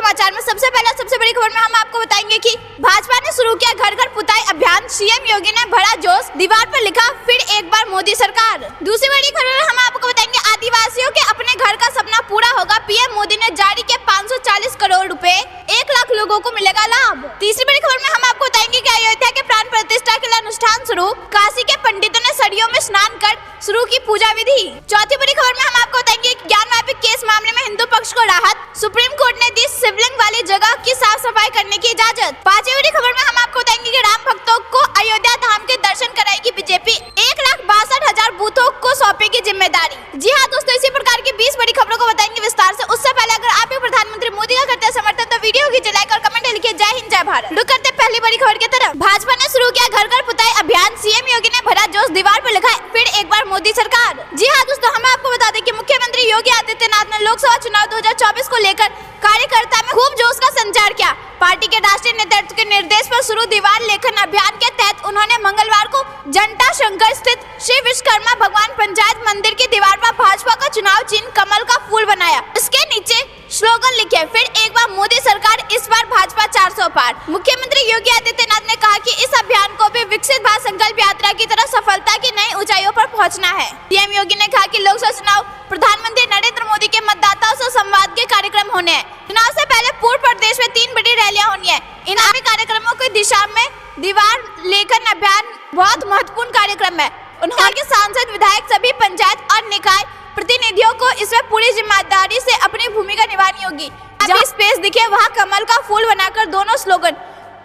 समाचार में सबसे बड़ी खबर में हम आपको बताएंगे कि भाजपा ने शुरू किया घर घर पुताई अभियान। सीएम योगी ने भरा जोश, दीवार पर लिखा फिर एक बार मोदी सरकार। दूसरी बड़ी खबर में हम आपको बताएंगे आदिवासियों के अपने घर का सपना पूरा होगा। पीएम मोदी ने जारी किए 540 करोड़ रुपए, 1 लाख लोगों को मिलेगा लाभ। तीसरी बड़ी खबर में हम आपको बताएंगे कि अयोध्या के प्राण प्रतिष्ठा के लिए अनुष्ठान शुरू, काशी के पंडितों ने सरयू में स्नान कर शुरू की पूजा विधि। चौथी बड़ी खबर में हम आपको बताएंगे ज्ञानवापी केस मामले में हिंदू पक्ष को राहत, सुप्रीम कोर्ट ने दी शिवलिंग वाली जगह की साफ सफाई करने की इजाजत। पांचवी बड़ी खबर में हम आपको बताएंगे कि राम भक्तों को अयोध्या धाम के दर्शन कराएगी बीजेपी, 1,62,000 बूथों को सौंपेगी जिम्मेदारी। जी हाँ दोस्तों, इसी प्रकार की 20 बड़ी खबरों को बताएंगे विस्तार से। उससे पहले अगर आप भी प्रधानमंत्री मोदी का करते हैं समर्थन तो वीडियो कीजिए लाइक और कमेंट लिखिए। जय हिंद जय भारत। रुक करते पहली बड़ी खबर की तरफ। भाजपा ने शुरू किया घर घर पुताई अभियान। सीएम योगी ने भरा जोश, दीवार पर लिखा फिर एक बार मोदी सरकार। जी हाँ दोस्तों, हम आपको बता दें कि मुख्यमंत्री योगी आदित्यनाथ ने लोकसभा चुनाव 2024 को लेकर कार्यकर्ता में खूब जोश का संचार किया। पार्टी के राष्ट्रीय नेतृत्व के निर्देश पर शुरू दीवार लेखन अभियान के तहत उन्होंने मंगलवार को जनता शंकर स्थित श्री विश्वकर्मा भगवान पंचायत मंदिर की दीवार पर भाजपा का चुनाव चिन्ह कमल का फूल बनाया। इसके नीचे स्लोगन लिखे फिर एक बार मोदी सरकार, इस बार भाजपा 400 पार। मुख्यमंत्री योगी आदित्यनाथ ने कहा कि इस अभियान को भी विकसित भारत संकल्प यात्रा की तरह सफलता की नई ऊंचाइयों पर पहुंचना है। सीएम योगी ने कहा कि लोकसभा चुनाव प्रधानमंत्री नरेंद्र मोदी के मतदाताओं से संवाद के कार्यक्रम होने हैं। चुनाव से पहले पूर्व प्रदेश में 3 बड़ी रैलियां होनी है। इन आगे कार्यक्रमों की दिशा में दीवार लेखन अभियान बहुत महत्वपूर्ण कार्यक्रम है। उन्होंने के सांसद, विधायक, सभी पंचायत और निकाय प्रतिनिधियों को इसमें पूरी जिम्मेदारी से अपनी भूमिका निभानी होगी। जहाँ स्पेस दिखे वहाँ कमल का फूल बनाकर दोनों स्लोगन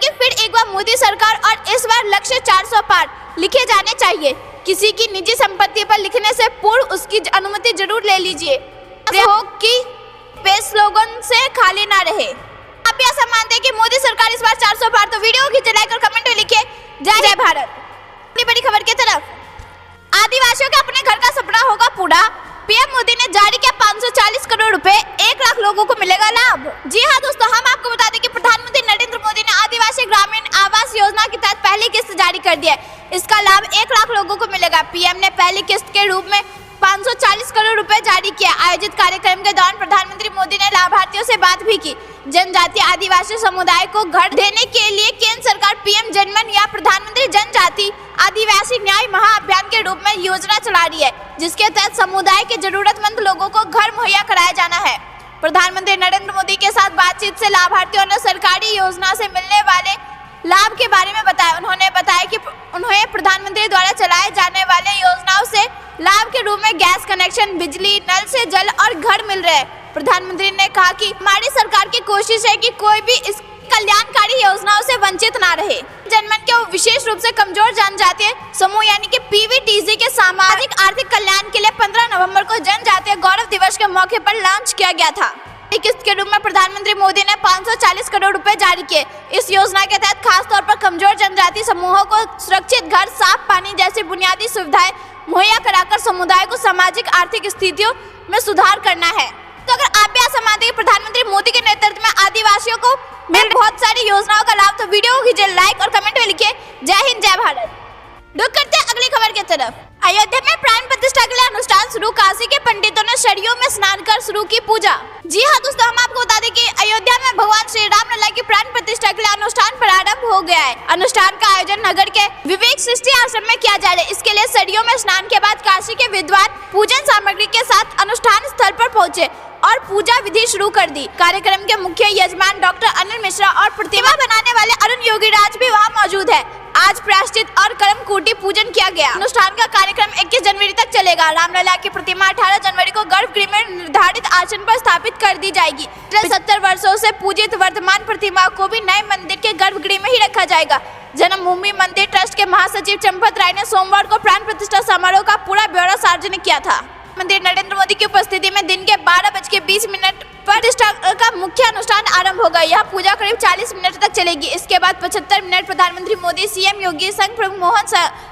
कि फिर एक बार मोदी सरकार और इस बार लक्ष्य 400 पार लिखे जाने चाहिए। किसी की निजी संपत्ति पर लिखने से पूर्व उसकी अनुमति जरूर ले लीजिए कि स्पेस स्लोगन से खाली ना रहे। आप भी ऐसा मानते हैं कि मोदी सरकार इस बार 400 पार, तो वीडियो खींचे लाइक और कमेंट में लिखिए जय जय भारत। अपनी बड़ी खबर की तरफ। आदिवासियों के अपने घर का सपना होगा पूरा। पीएम मोदी ने जारी किया 540 करोड़ रुपए, 1 लाख लोगों को मिलेगा लाभ। जी हाँ दोस्तों, हम आपको बता दें कि प्रधानमंत्री नरेंद्र मोदी ने आदिवासी ग्रामीण आवास योजना के तहत पहली किस्त जारी कर दी है। इसका लाभ 1 लाख लोगों को मिलेगा। पीएम ने पहली किस्त के रूप में 540 करोड़ रुपए जारी किया। आयोजित कार्यक्रम के दौरान प्रधानमंत्री मोदी ने लाभार्थियों से बात भी की। जनजातीय आदिवासी समुदाय को घर देने के लिए केंद्र सरकार पीएम जनमन या प्रधानमंत्री जनजाति आदिवासी न्याय महाअभियान के रूप में योजना चला रही है, जिसके तहत समुदाय के जरूरतमंद लोगों को घर मुहैया कराया जाना है। प्रधानमंत्री नरेंद्र मोदी के साथ बातचीत से लाभार्थियों ने सरकारी योजना से मिलने वाले लाभ के बारे में बताया। उन्होंने बताया कि उन्हें प्रधानमंत्री द्वारा चलाए जाने वाले योजनाओं से लाभ के रूप में गैस कनेक्शन, बिजली, नल से जल और घर मिल रहे हैं। प्रधानमंत्री ने कहा कि हमारी सरकार की कोशिश है कि कोई भी इस कल्याणकारी योजनाओं से वंचित ना रहे। जनमन के विशेष रूप से कमजोर जनजातीय समूह यानी कि पीवीटीसी के सामाजिक आर्थिक कल्याण के लिए 15 नवंबर को जनजातीय गौरव दिवस के मौके पर लॉन्च किया गया था। किस्त के रूप में प्रधानमंत्री मोदी ने 540 करोड़ रुपए जारी किए। इस योजना के तहत खास तौर पर कमजोर जनजातीय समूहों को सुरक्षित घर, साफ पानी जैसी बुनियादी सुविधाएं मुहैया कराकर समुदाय को सामाजिक आर्थिक स्थितियों में सुधार करना है। तो अगर आप भी ऐसा मानते हैं कि प्रधानमंत्री मोदी के नेतृत्व में आदिवासियों को मिल बहुत सारी योजनाओं का लाभ, तो वीडियो को कीजिए लाइक और कमेंट में लिखिए जय हिंद जय भारत। रुक करते हैं अगली खबर की तरफ। अयोध्या में प्राण प्रतिष्ठा के लिए अनुष्ठान शुरू, काशी के पंडितों ने सरयू में स्नान कर शुरू की पूजा। जी हाँ दोस्तों, हम आपको बता दें कि अयोध्या में भगवान श्री राम लला की प्राण प्रतिष्ठा के लिए अनुष्ठान प्रारंभ हो गया है। अनुष्ठान का आयोजन नगर के विवेक सृष्टि आश्रम में किया जा रहा है। इसके लिए सरयू में स्नान के बाद काशी के विद्वान पूजन सामग्री के साथ अनुष्ठान स्थल पर पहुंचे और पूजा विधि शुरू कर दी। कार्यक्रम के मुख्य यजमान डॉक्टर अनिल मिश्रा और प्रतिमा बनाने वाले अरुण योगीराज भी वहां मौजूद है। आज प्रायश्चित और कर्मकूटी पूजन किया गया। अनुष्ठान का कार्यक्रम 21 जनवरी तक चलेगा। रामलला की प्रतिमा 18 जनवरी को गर्भगृह में निर्धारित आसन पर स्थापित कर दी जाएगी। 70 वर्षों से पूजित वर्तमान प्रतिमा को भी नए मंदिर के गर्भगृह में ही रखा जाएगा। जन्मभूमि मंदिर ट्रस्ट के महासचिव चंपत राय ने सोमवार को प्राण प्रतिष्ठा समारोह का पूरा ब्यौरा सार्वजनिक किया था। मंदिर नरेंद्र मोदी की उपस्थिति में दिन के 12:20 पर प्रतिष्ठा का मुख्य अनुष्ठान आरंभ होगा। यह पूजा करीब 40 मिनट तक चलेगी। इसके बाद 75 मिनट प्रधानमंत्री मोदी, सीएम योगी, संघ प्रमुख मोहन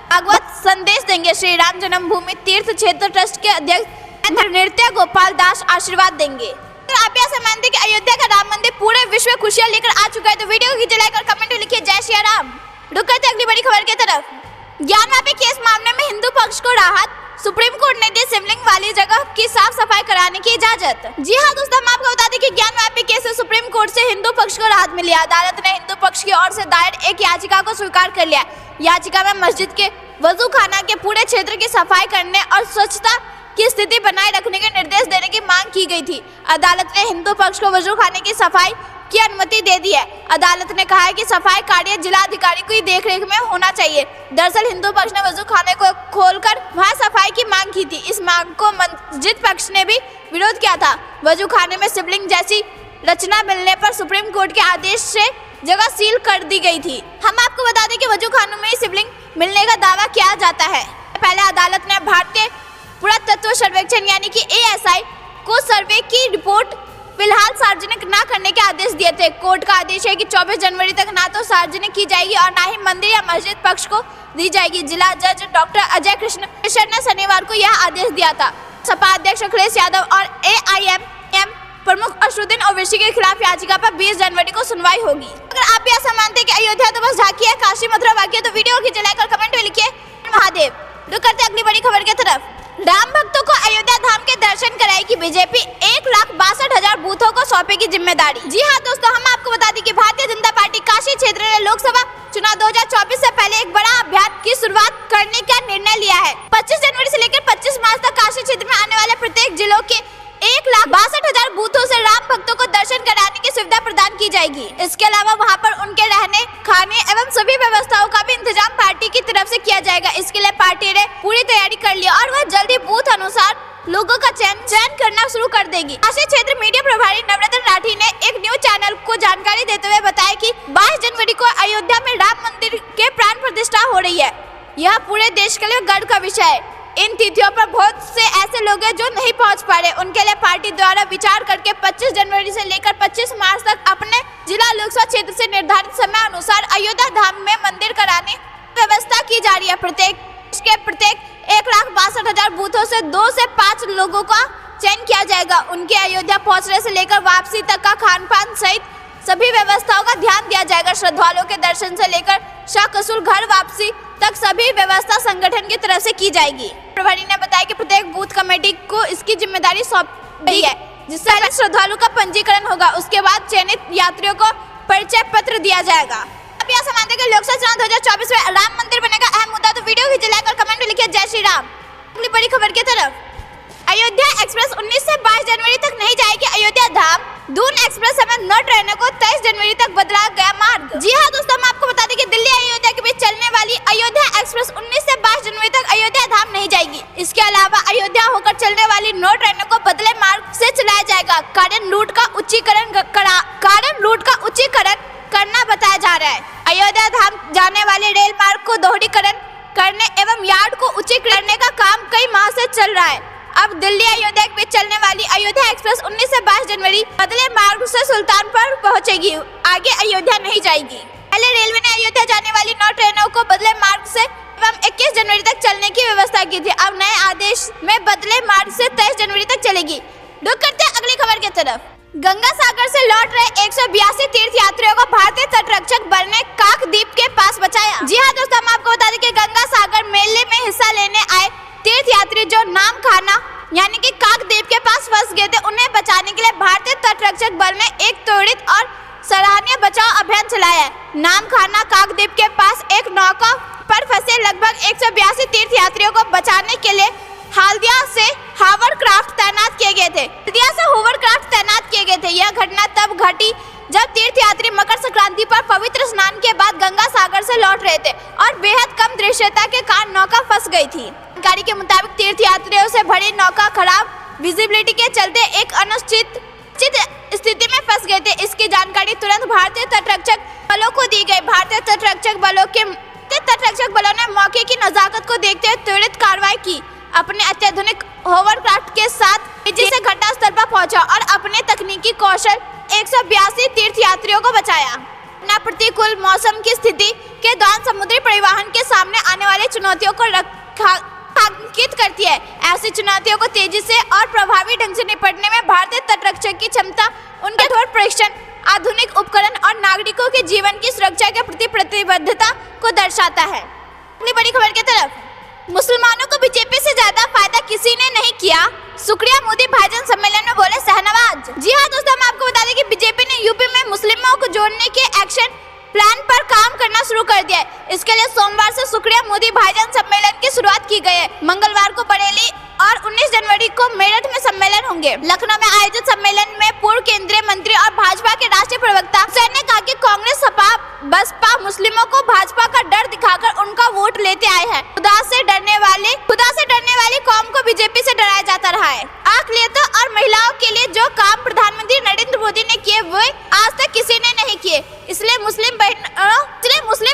भागवत संदेश देंगे। श्री राम जन्मभूमि तीर्थ क्षेत्र ट्रस्ट के अध्यक्ष नृत्य गोपाल दास आशीर्वाद देंगे। आप ऐसा मानते हैं कि अयोध्या का राम मंदिर पूरे विश्व में खुशियां लेकर आ चुका है, तो वीडियो को लाइक और कमेंट में लिखिए जय श्री राम। रुक करते अगली बड़ी खबर की तरफ। ज्ञानवापी केस मामले में हिंदू पक्ष को राहत, सुप्रीम कोर्ट ने दी शिवलिंग वाली जगह की साफ सफाई कराने की इजाजत। जी हाँ दोस्तों, हम आपको बता दें कि ज्ञानवापी केस से सुप्रीम कोर्ट से हिंदू पक्ष को राहत मिली। अदालत ने हिंदू पक्ष की ओर से दायर एक याचिका को स्वीकार कर लिया। याचिका में मस्जिद के वजू खाना के पूरे क्षेत्र की सफाई करने और स्वच्छता की स्थिति बनाए रखने के निर्देश देने की मांग की गई थी। अदालत ने हिंदू पक्ष को वजू खाने की सफाई की अनुमति दे दी है। अदालत ने कहा है कि सफाई कार्य जिलाधिकारी की देखरेख में होना चाहिए। दरअसल हिंदू पक्ष ने वजू खाने को खोलकर वहां सफाई की मांग की थी। इस मांग को मस्जिद पक्ष ने भी विरोध किया था। वजू खाने में शिवलिंग जैसी रचना मिलने पर सुप्रीम कोर्ट के आदेश से जगह सील कर दी गई थी। हम आपको बता दें कि वजू खानों में शिवलिंग मिलने का दावा किया जाता है। पहले अदालत ने भारतीय पुरातत्व सर्वेक्षण यानी कि ASI को सर्वे की रिपोर्ट फिलहाल सार्वजनिक न करने के आदेश दिए थे। कोर्ट का आदेश है कि 24 जनवरी तक ना तो सार्वजनिक की जाएगी और ना ही मंदिर या मस्जिद पक्ष को दी जाएगी। जिला जज डॉक्टर अजय कृष्ण ने शनिवार को यह आदेश दिया था। सपा अध्यक्ष अखिलेश यादव और AIMM प्रमुख असदुद्दीन ओवैसी के खिलाफ याचिका पर 20 जनवरी को सुनवाई होगी। अगर आप भी ऐसा मानते हैं कि अयोध्या तो बस झांकी है, काशी मथुरा बाकी है, तो वीडियो को खींचे लाइक और कमेंट में लिखिए महादेव। रुक करते अगली बड़ी खबर की तरफ। राम भक्तों को अयोध्या धाम के दर्शन कराएगी बीजेपी, 1,62,000 बूथों को सौंपेगी जिम्मेदारी। जी हाँ दोस्तों, हम आपको बता दें कि भारतीय जनता पार्टी काशी क्षेत्र ने लोकसभा चुनाव 2024 से पहले एक बड़ा अभियान की शुरुआत करने का निर्णय लिया है। 25 जनवरी से लेकर 25 मार्च तक काशी क्षेत्र में आने वाले प्रत्येक जिलों के 1,62,000 बूथों से राम भक्तों को दर्शन कराने की सुविधा प्रदान की जाएगी। इसके अलावा वहां पर उनके रहने, खाने एवं सभी व्यवस्थाओं का भी इंतजाम पार्टी की तरफ से किया जाएगा। इसके लिए पार्टी ने पूरी तैयारी कर ली और वह जल्दी बूथ अनुसार लोगों का चयन करना शुरू कर देगी। काशी क्षेत्र मीडिया प्रभारी नवरत्न राठी ने एक न्यूज चैनल को जानकारी देते हुए बताया कि 22 जनवरी को अयोध्या में राम मंदिर के प्राण प्रतिष्ठा हो रही है। यह पूरे देश के लिए गर्व का विषय है। इन तिथियों पर बहुत से ऐसे लोग हैं जो नहीं पहुंच पा रहे। उनके लिए पार्टी द्वारा विचार करके 25 जनवरी से लेकर 25 मार्च तक अपने जिला लोकसभा क्षेत्र से निर्धारित समय अनुसार अयोध्या धाम में मंदिर कराने की व्यवस्था की जा रही है। प्रत्येक 1,62,000 बूथों से 2 से 5 लोगों का चयन किया जाएगा। उनके अयोध्या पहुंचने से लेकर वापसी तक का खान पान सहित सभी व्यवस्थाओं का ध्यान दिया जाएगा। श्रद्धालुओं के दर्शन से लेकर सकुशल घर वापसी तक सभी व्यवस्था संगठन की तरफ से की जाएगी। प्रभारी ने बताया कि प्रत्येक बूथ कमेटी को इसकी जिम्मेदारी सौंपी गई है, जिससे पहले श्रद्धालु का पंजीकरण होगा। उसके बाद चयनित यात्रियों को परिचय पत्र दिया जाएगा। अब यह मानते हैं कि लोकसभा चुनाव 2024 में राम मंदिर बनेगा अहम मुद्दा, तो वीडियो खींचे लाइक और कमेंट में लिखिए जय श्री राम। अगली बड़ी खबर की तरफ। अयोध्या एक्सप्रेस 19 से 22 जनवरी तक नहीं जाएगी अयोध्या धाम। दून एक्सप्रेस समेत 9 ट्रेनों को 23 जनवरी तक बदला गया मार्ग। जी हाँ दोस्तों, हम आपको बता दें कि दिल्ली अयोध्या के बीच चलने वाली अयोध्या एक्सप्रेस 19 से 22 जनवरी तक अयोध्या धाम नहीं जाएगी। इसके अलावा अयोध्या होकर चलने वाली 9 ट्रेनों को बदले मार्ग से चलाया जाएगा। कारण रूट का उच्चीकरण करना बताया जा रहा है। अयोध्या धाम जाने वाले रेल मार्ग को दोहरीकरण करने एवं यार्ड को उच्चीकरण करने का काम कई माह से चल रहा है। अब दिल्ली अयोध्या के बीच चलने वाली अयोध्या एक्सप्रेस 19 से 22 जनवरी बदले मार्ग से सुल्तानपुर पहुंचेगी, आगे अयोध्या नहीं जाएगी। पहले रेलवे ने अयोध्या जाने वाली 9 ट्रेनों को बदले मार्ग से एवं 21 जनवरी तक चलने की व्यवस्था की थी। अब नए आदेश में बदले मार्ग से 23 जनवरी तक चलेगी। रुक करते हैं अगली खबर की तरफ। गंगा सागर से लौट रहे 182 तीर्थ यात्रियों को भारतीय तटरक्षक बल ने काकद्वीप के पास बचाया। जी हाँ दोस्तों, हम आपको बता दें कि गंगा सागर मेले में हिस्सा लेने आए तीर्थ यात्री जो नाम खाना यानी कि काकद्वीप के पास फंस गए थे, उन्हें बचाने के लिए भारतीय तटरक्षक बल ने एक त्वरित और सराहनीय बचाव अभियान चलाया है। नाम खाना काकद्वीप के पास एक नौका पर फंसे लगभग 182 तीर्थ यात्रियों को बचाने के लिए हल्दिया से होवरक्राफ्ट तैनात किए गए थे। यह घटना तब घटी जब तीर्थ यात्री मकर संक्रांति पर पवित्र स्नान के बाद गंगा सागर से लौट रहे थे और बेहद कम दृश्यता के कारण नौका फंस गई थी। जानकारी के मुताबिक तीर्थ यात्रियों से भरी नौका खराब विजिबिलिटी के चलते एक अनिश्चित स्थिति में फंस गए थे। इसकी जानकारी तुरंत भारतीय तटरक्षक बलों को दी गई। भारतीय तटरक्षक बलों ने मौके की नजाकत को देखते हुए त्वरित कार्रवाई की। अपने अत्याधुनिक होवरक्राफ्ट के साथ तेजी से घटनास्थल पर पहुंचा और अपने तकनीकी कौशल 182 तीर्थ यात्रियों को बचाया। अपना प्रतिकूल मौसम की स्थिति के दौरान समुद्री परिवहन के सामने आने वाली चुनौतियों को रेखांकित करती है। ऐसी चुनौतियों को तेजी से और प्रभावी ढंग से निपटने में भारतीय तटरक्षक की क्षमता, उनके कठोर प्रशिक्षण, आधुनिक उपकरण और नागरिकों के जीवन की सुरक्षा के प्रति प्रतिबद्धता को दर्शाता है। अगली बड़ी खबर की तरफ। मुसलमानों को बीजेपी से ज्यादा फायदा किसी ने नहीं किया, शुक्रिया मोदी भाईजान सम्मेलन में बोले शहनवाज। जी हाँ दोस्तों, हम आपको बता दें कि बीजेपी ने यूपी में जोड़ने के एक्शन प्लान पर काम करना शुरू कर दिया है। इसके लिए सोमवार से शुक्रिया मोदी भाईजान सम्मेलन की शुरुआत की गई है। मंगलवार को बरेली और 19 जनवरी को मेरठ में सम्मेलन होंगे। लखनऊ में आयोजित सम्मेलन में पूर्व केंद्रीय मंत्री और भाजपा के राष्ट्रीय प्रवक्ता सैन ने कहा कि कांग्रेस सपा बसपा मुस्लिमों को भाजपा का डर दिखाकर उनका वोट लेते आए हैं। खुदा से डरने वाली कौम को बीजेपी से डराया जाता रहा है। अकलियतों और महिलाओं के लिए जो काम प्रधानमंत्री नरेंद्र मोदी ने किए वो आज तक किसी ने नहीं किए, इसलिए मुस्लिम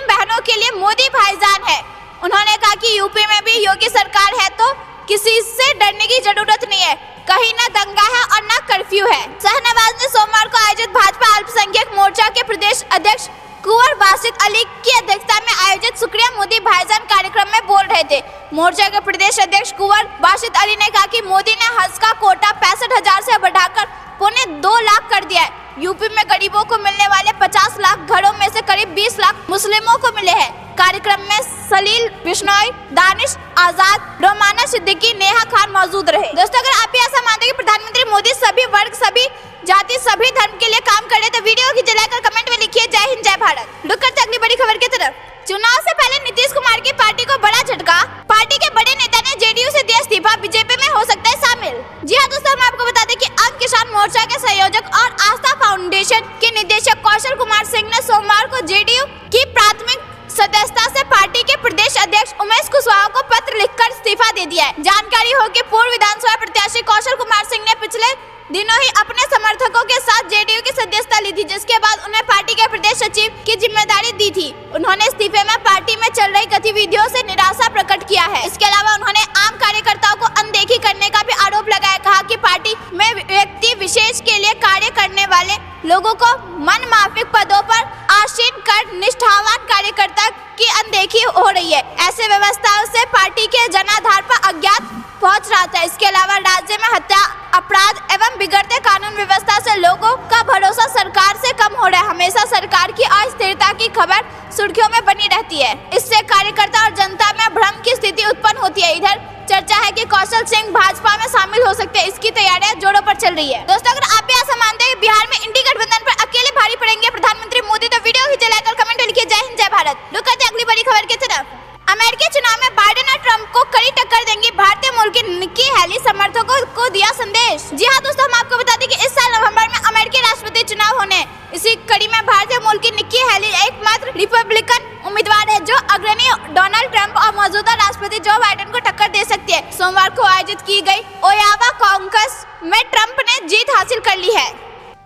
बहनों के लिए मोदी भाईजान है। उन्होंने कहा कि यूपी में भी योगी सरकार है तो किसी से डरने की जरूरत नहीं है। कहीं न दंगा है और न कर्फ्यू है। शाहनवाज ने सोमवार को आयोजित भाजपा अल्पसंख्यक मोर्चा के प्रदेश अध्यक्ष कुंवर बासित अली की अध्यक्षता में आयोजित शुक्रिया मोदी भाईजान कार्यक्रम में बोल रहे थे। मोर्चा के प्रदेश अध्यक्ष कुंवर बासित अली ने कहा कि मोदी ने हज का कोटा 65,000 से बढ़ाकर 2.25 लाख कर दिया है। यूपी में गरीबों को मिलने वाले 50 लाख घरों में से करीब 20 लाख मुस्लिमों को मिले हैं। कार्यक्रम में सलील बिश्नोई, दानिश आजाद, रोमाना सिद्दीकी, नेहा खान मौजूद रहे। दोस्तों, अगर आप ऐसा मानते हैं कि प्रधानमंत्री मोदी सभी वर्ग, सभी जाति, सभी धर्म के लिए काम कर रहे तो वीडियो की जलाकर कमेंट में लिखिए जय हिंद जय भारत। रुक करते अगली बड़ी खबर की तरफ। चुनाव से पहले नीतीश कुमार की पार्टी को बड़ा झटका। पार्टी के बड़े नेता ने जेडीयू से दिया इस्तीफा, बीजेपी में हो सकता है शामिल। जी हाँ दोस्तों, हम आपको बता दें कि अंग किसान मोर्चा के संयोजक और आस्था फाउंडेशन के निदेशक कौशल कुमार सिंह ने सोमवार को जेडीयू की प्राथमिक सदस्यता से पार्टी के प्रदेश अध्यक्ष उमेश कुशवाहा को पत्र लिखकर इस्तीफा दे दिया है। जानकारी हो कि पूर्व विधानसभा प्रत्याशी कौशल कुमार सिंह ने पिछले दिनों ही अपने समर्थकों के साथ जेडीयू की सदस्यता ली थी, जिसके बाद उन्हें पार्टी के प्रदेश सचिव की जिम्मेदारी दी थी। उन्होंने इस्तीफे में पार्टी में चल रही गतिविधियों से निराशा प्रकट किया है। इसके अलावा उन्होंने आम कार्यकर्ताओं को अनदेखी करने का भी आरोप लगाया। कहा कि पार्टी में व्यक्ति विशेष के लिए कार्य करने वाले लोगों को मनमाफिक पदों पर आसीन कर निष्ठावान कार्यकर्ता की अनदेखी हो रही है। ऐसे व्यवस्थाओं से पार्टी के जनाधार पर अज्ञात पहुंच रहा था। इसके अलावा राज्य में हत्या, अपराध एवं बिगड़ते कानून व्यवस्था से लोगों का भरोसा सरकार से कम हो रहा है। हमेशा सरकार की अस्थिरता की खबर सुर्खियों में बनी रहती है। इससे कार्यकर्ता और जनता में भ्रम की स्थिति उत्पन्न होती है। इधर चर्चा है कि कौशल सिंह भाजपा में शामिल हो सकते हैं। इसकी तैयारियां जोरों पर चल रही है। दोस्तों, अगर आप भी ऐसा मानते हैं बिहार में इंडी गठबंधन पर अकेले भारी पड़ेंगे प्रधानमंत्री मोदी तो वीडियो ही जलाकर कमेंट में लिखिए जय हिंद जय भारत। रुक करते अगली बड़ी खबर की तरफ। अमेरिकी चुनाव में बाइडेन और ट्रंप को कड़ी टक्कर देंगी भारतीय मूल की निक्की हैली, समर्थकों को दिया संदेश। जी हाँ दोस्तों, हम आपको बता दें कि इस साल नवंबर में अमेरिकी राष्ट्रपति चुनाव होने। इसी कड़ी में भारतीय मूल की निक्की हैली एकमात्र रिपब्लिकन उम्मीदवार है जो अग्रणी डोनाल्ड ट्रंप और मौजूदा राष्ट्रपति जो बाइडेन को टक्कर दे सकती है। सोमवार को आयोजित की गई ओयावा कॉन्कस में ट्रंप ने जीत हासिल कर ली है।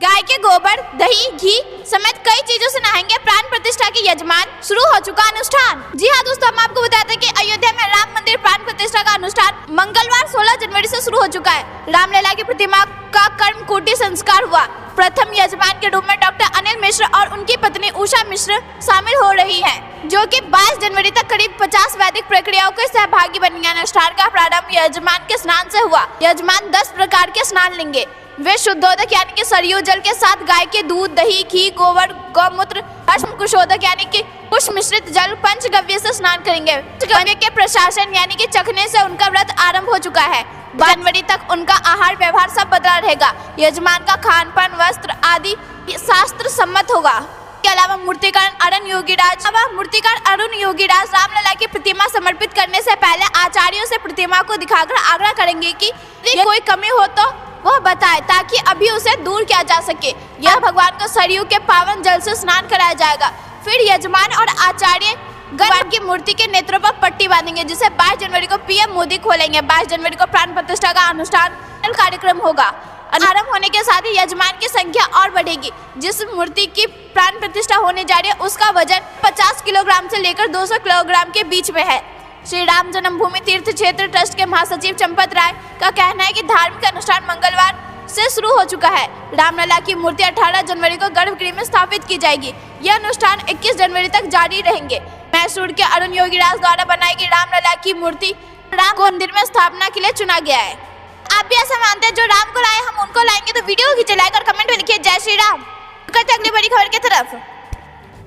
गाय के गोबर, दही, घी समेत कई चीजों से नहाएंगे प्राण प्रतिष्ठा के यजमान। शुरू हो चुका अनुष्ठान। जी हाँ दोस्तों, हम आपको बताते हैं कि अयोध्या में राम मंदिर प्राण प्रतिष्ठा का अनुष्ठान मंगलवार 16 जनवरी से शुरू हो चुका है। रामलला की प्रतिमा का कर्मकुटी संस्कार हुआ। प्रथम यजमान के रूप में डॉक्टर अनिल मिश्र और उनकी पत्नी उषा मिश्र शामिल हो रही हैं, जो कि 22 जनवरी तक करीब 50 वैदिक प्रक्रियाओं के सहभागी बनेंगे। अनुष्ठान का प्रारंभ यजमान के स्नान से हुआ। यजमान 10 प्रकार के स्नान लेंगे। वे शुद्धोदक यानी कि सरयू जल के साथ गाय के दूध, दही, घी, गोबर, गौमूत्र, भस्म कुशोदक यानी कि कुश मिश्रित जल, पंचगव्य से स्नान करेंगे। पंचगव्य के प्रशासन यानी कि चखने से उनका व्रत आरंभ हो चुका है। जनवरी तक उनका आहार व्यवहार सब बदला रहेगा। यजमान का खान पान, वस्त्र आदि शास्त्र सम्मत होगा। के अलावा मूर्तिकार अरुण योगीराज रामलला की प्रतिमा समर्पित करने से पहले आचार्यों से प्रतिमा को दिखाकर आग्रह करेंगे कि कोई कमी हो तो वह बताए ताकि अभी उसे दूर किया जा सके। यह भगवान को सरयू के पावन जल से स्नान कराया जाएगा। फिर यजमान और आचार्य भगवान की मूर्ति के नेत्रों पर पट्टी बांधेंगे, जिसे 22 जनवरी को पीएम मोदी खोलेंगे। 22 जनवरी को प्राण प्रतिष्ठा का अनुष्ठान कार्यक्रम होगा। आरंभ होने के साथ ही यजमान की संख्या और बढ़ेगी। जिस मूर्ति की प्राण प्रतिष्ठा होने जा रही है उसका वजन 50 किलोग्राम से लेकर 200 किलोग्राम के बीच में है। श्री राम जन्मभूमि तीर्थ क्षेत्र ट्रस्ट के महासचिव चंपत राय का कहना है कि धार्मिक अनुष्ठान मंगलवार से शुरू हो चुका है। रामलला की मूर्ति 18 जनवरी को गर्भगृह में स्थापित की जाएगी। यह अनुष्ठान 21 जनवरी तक जारी रहेंगे। मैसूर के अरुण योगीराज द्वारा बनाई गई रामलला की मूर्ति राम मंदिर में स्थापना के लिए चुना गया है। आप भी ऐसा मानते हैं जो राम को लाए हम उनको लाएंगे तो वीडियो खींचे लाइक और कमेंट में लिखिए जय श्री राम। करते अगली बड़ी खबर की तरफ।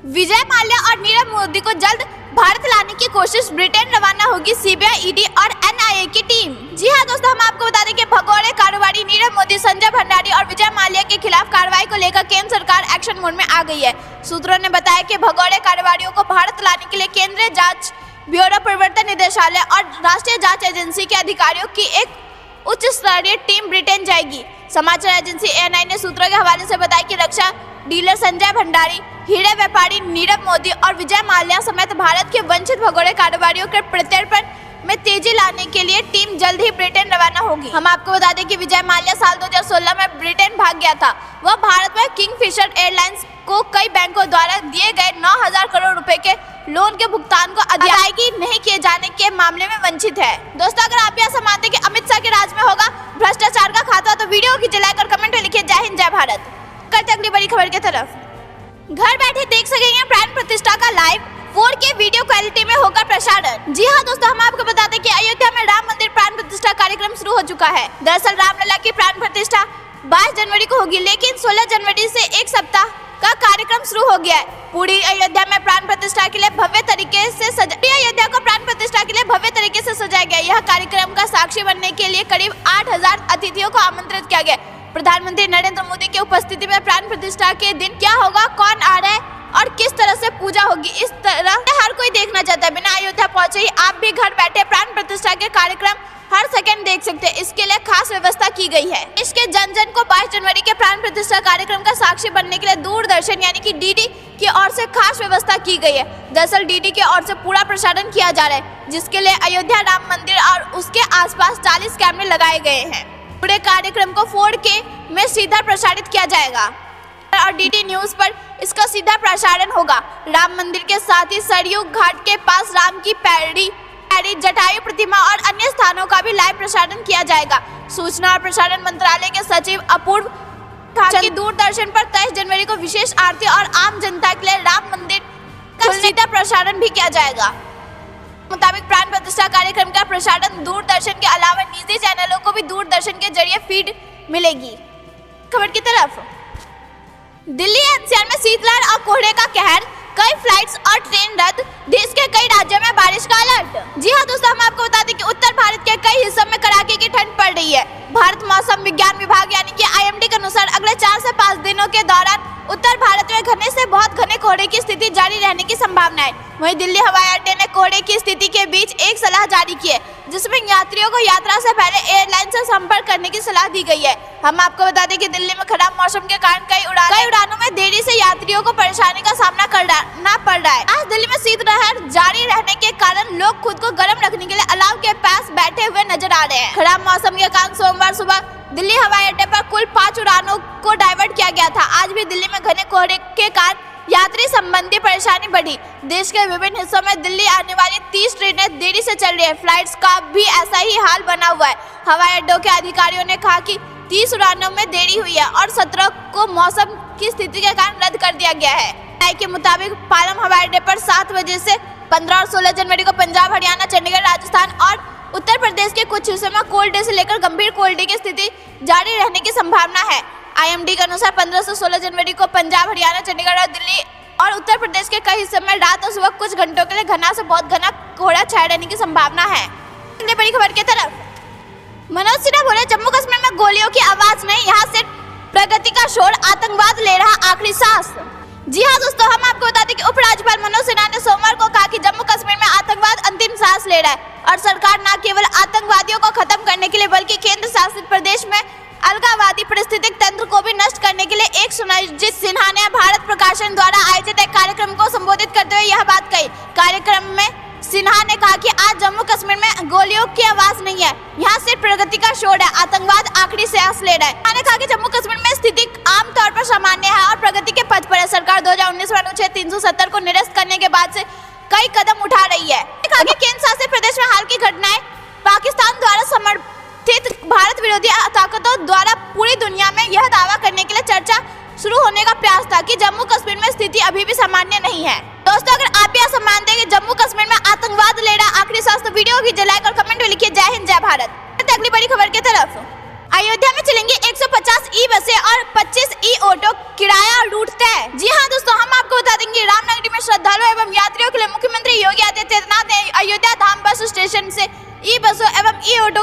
विजय माल्या और नीरव मोदी को जल्द भारत लाने की कोशिश। ब्रिटेन रवाना होगी सीबीआई, ईडी और एनआईए NIA की टीम। जी हाँ दोस्तों, हम आपको बता दें कि भगोड़े कारोबारी नीरव मोदी, संजय भंडारी और विजय माल्या के खिलाफ कार्रवाई को लेकर केंद्र सरकार एक्शन मोड में आ गई है। सूत्रों ने बताया कि भगोड़े कारोबारियों को भारत लाने के लिए केंद्रीय जांच ब्यूरो, प्रवर्तन निदेशालय और राष्ट्रीय जांच एजेंसी के अधिकारियों की एक उच्च स्तरीय टीम ब्रिटेन जाएगी। समाचार एजेंसी ANI ने सूत्रों के हवाले से बताया कि रक्षा डीलर संजय भंडारी, हीरे व्यापारी नीरव मोदी और विजय माल्या समेत भारत के वंचित भगोड़े कारोबारियों के प्रत्यर्पण में तेजी लाने के लिए टीम जल्द ही ब्रिटेन रवाना होगी। हम आपको बता दें कि विजय माल्या साल 2016 में ब्रिटेन भाग गया था। वह भारत में किंगफिशर एयरलाइंस को कई बैंकों द्वारा दिए गए 9,000 करोड़ रुपए के लोन के भुगतान को अदायगी नहीं किए जाने के मामले में वंचित है। दोस्तों, अगर आप ऐसा मानते हैं कि अमित शाह के राज में होगा भ्रष्टाचार का खाता, तो वीडियो की लाइक और कमेंट में लिखिए जय हिंद जय भारत। करते अगली बड़ी खबर की तरफ। घर बैठे देख सकेंगे प्राण प्रतिष्ठा का लाइव 4K वीडियो क्वालिटी में होगा प्रसारण। जी हाँ दोस्तों, हम आपको बता दें कि अयोध्या में राम मंदिर प्राण प्रतिष्ठा कार्यक्रम शुरू हो चुका है। दरअसल रामलला की प्राण प्रतिष्ठा 22 जनवरी को होगी, लेकिन 16 जनवरी से एक सप्ताह का कार्यक्रम शुरू हो गया है। पूरी अयोध्या में प्राण प्रतिष्ठा के लिए भव्य तरीके से अयोध्या को प्राण प्रतिष्ठा के लिए भव्य तरीके से सजाया गया। यह कार्यक्रम का साक्षी बनने के लिए करीब 8,000 अतिथियों को आमंत्रित किया गया। प्रधानमंत्री नरेंद्र मोदी की उपस्थिति में प्राण प्रतिष्ठा के दिन क्या होगा, कौन आ रहा है और किस तरह से पूजा होगी, इस तरह हर कोई देखना चाहता है। बिना अयोध्या पहुंचे ही आप भी घर बैठे प्राण प्रतिष्ठा के कार्यक्रम हर सेकंड देख सकते हैं। इसके लिए खास व्यवस्था की गई है। इसके जन को 22 जनवरी के प्राण प्रतिष्ठा कार्यक्रम का साक्षी बनने के लिए दूरदर्शन यानी कि DD की ओर से खास व्यवस्था की गई है। दरअसल DD की ओर से पूरा प्रसारण किया जा रहा है, जिसके लिए अयोध्या राम मंदिर और उसके आसपास 40 कैमरे लगाए गए हैं। पूरे कार्यक्रम को 4K में सीधा प्रसारित किया जाएगा और DD न्यूज पर इसका सीधा प्रसारण होगा। राम मंदिर के साथ ही सरयू घाट के पास राम की पैड़ी, जटायु प्रतिमा और अन्य स्थानों का भी लाइव प्रसारण किया जाएगा। सूचना और प्रसारण मंत्रालय के सचिव अपूर्व कि दूरदर्शन पर 23 जनवरी को विशेष आरती और आम जनता के लिए राम मंदिर का सीधा प्रसारण भी किया जाएगा। मुताबिक प्राण प्रतिष्ठा कार्यक्रम का प्रसारण दूरदर्शन के अलावा निजी चैनलों को भी दूरदर्शन के जरिए फीड मिलेगी। खबर की तरफ। दिल्ली NCR में शीतलहर और कोहरे का कहर, कई फ्लाइट्स और ट्रेन रद्द, देश के कई राज्यों में बारिश का अलर्ट। जी हाँ दोस्तों, हम आपको बता दें कि उत्तर भारत के कई हिस्सों में कड़ाके की ठंड पड़ रही है। भारत मौसम विज्ञान विभाग यानी कि IMD के अनुसार अगले 4 से 5 दिनों के दौरान उत्तर भारत में घने से बहुत घने कोहरे की स्थिति जारी रहने की संभावना है। वहीं दिल्ली हवाई अड्डे ने कोहरे की स्थिति के बीच एक सलाह जारी की है, जिसमें यात्रियों को यात्रा से पहले एयरलाइन से संपर्क करने की सलाह दी गई है। हम आपको बता दें कि दिल्ली में खराब मौसम के कारण कई उड़ानों में देरी से यात्रियों को परेशानी का सामना करना पड़ रहा है। आज दिल्ली में शीतलहर जारी रहने के कारण लोग खुद को गर्म रखने के लिए अलाव के पास बैठे हुए नजर आ रहे हैं। खराब मौसम के कारण सोमवार सुबह दिल्ली हवाई अड्डे पर कुल 5 उड़ानों को डाइवर्ट किया गया था। आज भी दिल्ली में घने कोहरे के कारण यात्री संबंधी परेशानी बढ़ी। देश के विभिन्न हिस्सों में दिल्ली आने वाली 30 ट्रेनें देरी से चल रही है। फ्लाइट्स का भी ऐसा ही हाल बना हुआ है। हवाई अड्डों के अधिकारियों ने कहा कि 30 उड़ानों में देरी हुई है और 17 को मौसम की स्थिति के कारण रद्द कर दिया गया है। NIA के मुताबिक पालम हवाई अड्डे पर 7 बजे से 15 और 16 जनवरी को पंजाब, हरियाणा, चंडीगढ़, राजस्थान और उत्तर प्रदेश के कुछ हिस्सों में कोल्ड डे से लेकर गंभीर कोल्ड डे की स्थिति जारी रहने की संभावना है। IMD के अनुसार 15 से 16 जनवरी को पंजाब, हरियाणा, चंडीगढ़ और दिल्ली और उत्तर प्रदेश के कई हिस्सों में रात और सुबह कुछ घंटों के लिए घना से बहुत घना कोहरा छाए रहने की संभावना है। अगली बड़ी खबर की तरफ। मनोज सिन्हा बोले, जम्मू कश्मीर में गोलियों की आवाज नहीं, यहाँ से प्रगति का शोर, आतंकवाद ले रहा आखिरी सांस। जी हाँ दोस्तों, हम आपको बता दें कि उपराज्यपाल मनोज सिन्हा ने सोमवार को कहा कि जम्मू कश्मीर में आतंकवाद अंतिम सांस ले रहा है और सरकार न केवल आतंकवादियों को खत्म करने के लिए बल्कि केंद्र शासित प्रदेश में अलगाववादी परिस्थितिक तंत्र को भी नष्ट करने के लिए एक सुनियोजित। सिन्हा ने भारत प्रकाशन द्वारा आयोजित एक कार्यक्रम को संबोधित करते हुए यह बात कही। कार्यक्रम में सिन्हा ने कहा कि आज जम्मू कश्मीर में गोलियों की आवाज नहीं है, यहाँ सिर्फ प्रगति का शोर है, आतंकवाद आखिरी सांस ले रहा है। सिन्हा ने कहा कि जम्मू कश्मीर में स्थिति आमतौर पर सामान्य है और प्रगति के पथ पर है। सरकार 2019 में अनुच्छेद 370 को निरस्त करने के बाद से कई कदम उठा रही है। कहा कि केंद्र शासित प्रदेश में हाल की घटनाएं पाकिस्तान द्वारा समर्थित भारत विरोधी ताकतों द्वारा पूरी दुनिया में यह दावा करने के लिए चर्चा शुरू होने का प्रयास था कि जम्मू कश्मीर में स्थिति अभी भी सामान्य नहीं है। दोस्तों, अगर आप यह मानते हैं कि जम्मू कश्मीर में आतंकवाद ले रहा आखिरी सांस, तो वीडियो की लाइक और कमेंट में लिखिए जय हिंद जय भारत। अगली बड़ी खबर की तरफ। अयोध्या में चलेंगी 150 ई बसें और 25 ई ऑटो, किराया रूट तय। जी हाँ दोस्तों, हम आपको बता देंगे रामनगरी में श्रद्धालुओं एवं यात्रियों के लिए मुख्यमंत्री योगी आदित्यनाथ ने अयोध्या धाम बस स्टेशन से ई बसों एवं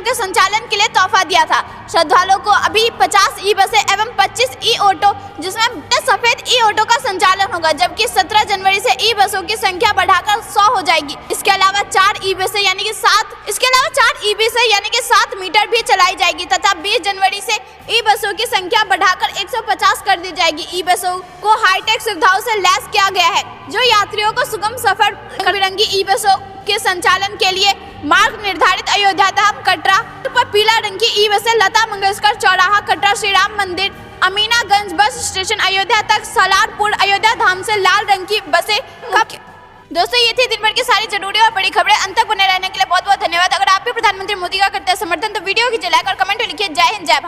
के संचालन के लिए तोहफा दिया था। श्रद्धालुओं को अभी 50 ई बसें एवं 25 ई ऑटो जिसमें सफेद ई ऑटो का संचालन होगा, जबकि 17 जनवरी से ई बसों की संख्या बढ़ाकर 100 हो जाएगी। इसके अलावा 4 ई बसें यानी कि 7 मीटर भी चलाई जाएगी तथा 20 जनवरी से ई बसों की संख्या बढ़ाकर 150 कर दी जाएगी। ई बसों को हाईटेक सुविधाओं से लैस किया गया है, जो यात्रियों को सुगम सफर बिरंगी ई बसों के संचालन के लिए मार्ग निर्धारित अयोध्या धाम कटरा पर पीला रंग की ई बसें लता मंगेशकर चौराहा कटरा श्री राम मंदिर अमीनागंज बस स्टेशन अयोध्या तक सलारपुर अयोध्या धाम से लाल रंग की बसें। दोस्तों ये थी दिन भर की सारी जरूरी और बड़ी खबरें। अंत तक बने रहने के लिए बहुत बहुत धन्यवाद। अगर आप भी प्रधानमंत्री मोदी का करते हैं समर्थन तो वीडियो की लाइक और कमेंट लिखिए। जय हिंद जय भारत।